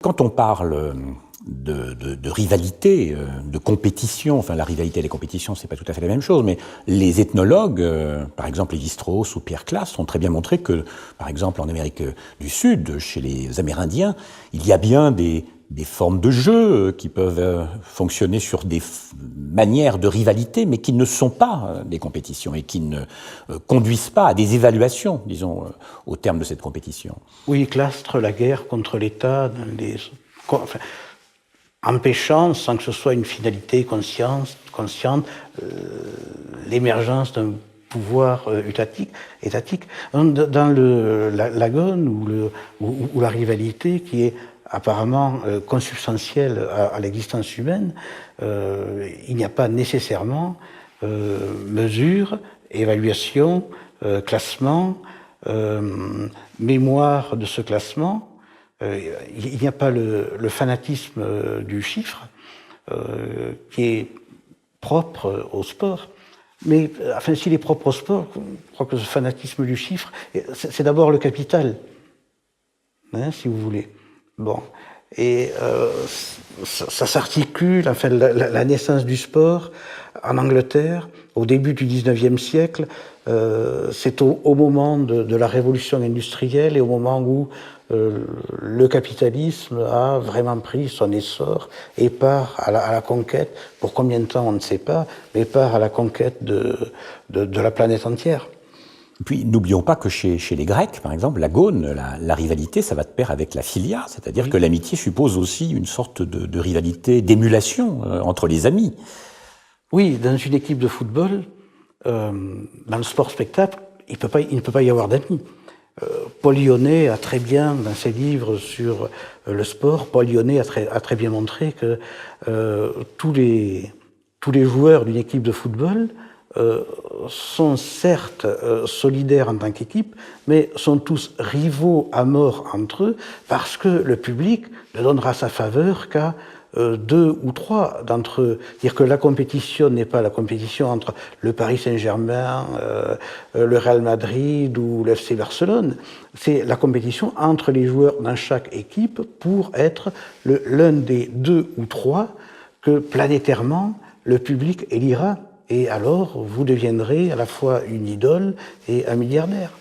Quand on parle de rivalité, de compétition, enfin la rivalité et les compétitions, c'est pas tout à fait la même chose, mais les ethnologues, par exemple Lévi-Strauss ou Pierre Classe, ont très bien montré que, par exemple en Amérique du Sud, chez les Amérindiens, il y a bien des formes de jeu qui peuvent fonctionner sur des manières de rivalité, mais qui ne sont pas des compétitions et qui ne conduisent pas à des évaluations, disons, au terme de cette compétition. Oui, clastre la guerre contre l'État, empêchant, sans que ce soit une finalité consciente, l'émergence d'un pouvoir étatique. Dans l'agone ou la rivalité qui est apparemment consubstantielle à l'existence humaine, il n'y a pas nécessairement mesure, évaluation, classement, mémoire de ce classement. Il n'y a pas le fanatisme du chiffre qui est propre au sport. Mais enfin, s'il est propre au sport, je crois que ce fanatisme du chiffre, c'est d'abord le capital, hein, si vous voulez. Bon, et ça s'articule, enfin, la naissance du sport en Angleterre, au début du 19e siècle, c'est au moment de la révolution industrielle et au moment où le capitalisme a vraiment pris son essor et part à la conquête, pour combien de temps on ne sait pas, mais part à la conquête de la planète entière. Puis n'oublions pas que chez les Grecs, par exemple, l'agone, la rivalité, ça va de pair avec la philia, c'est-à-dire que l'amitié suppose aussi une sorte de rivalité, d'émulation entre les amis. Oui, dans une équipe de football, dans le sport-spectacle, il ne peut pas y avoir d'amis. Paul Lyonnais a très bien, dans ses livres sur le sport, Paul Lyonnais a très bien montré que tous les joueurs d'une équipe de football sont certes solidaires en tant qu'équipe, mais sont tous rivaux à mort entre eux, parce que le public ne donnera sa faveur qu'à deux ou trois d'entre eux. Dire que la compétition n'est pas la compétition entre le Paris Saint-Germain, le Real Madrid ou le FC Barcelone. C'est la compétition entre les joueurs dans chaque équipe pour être l'un des deux ou trois que planétairement le public élira. Et alors, vous deviendrez à la fois une idole et un milliardaire.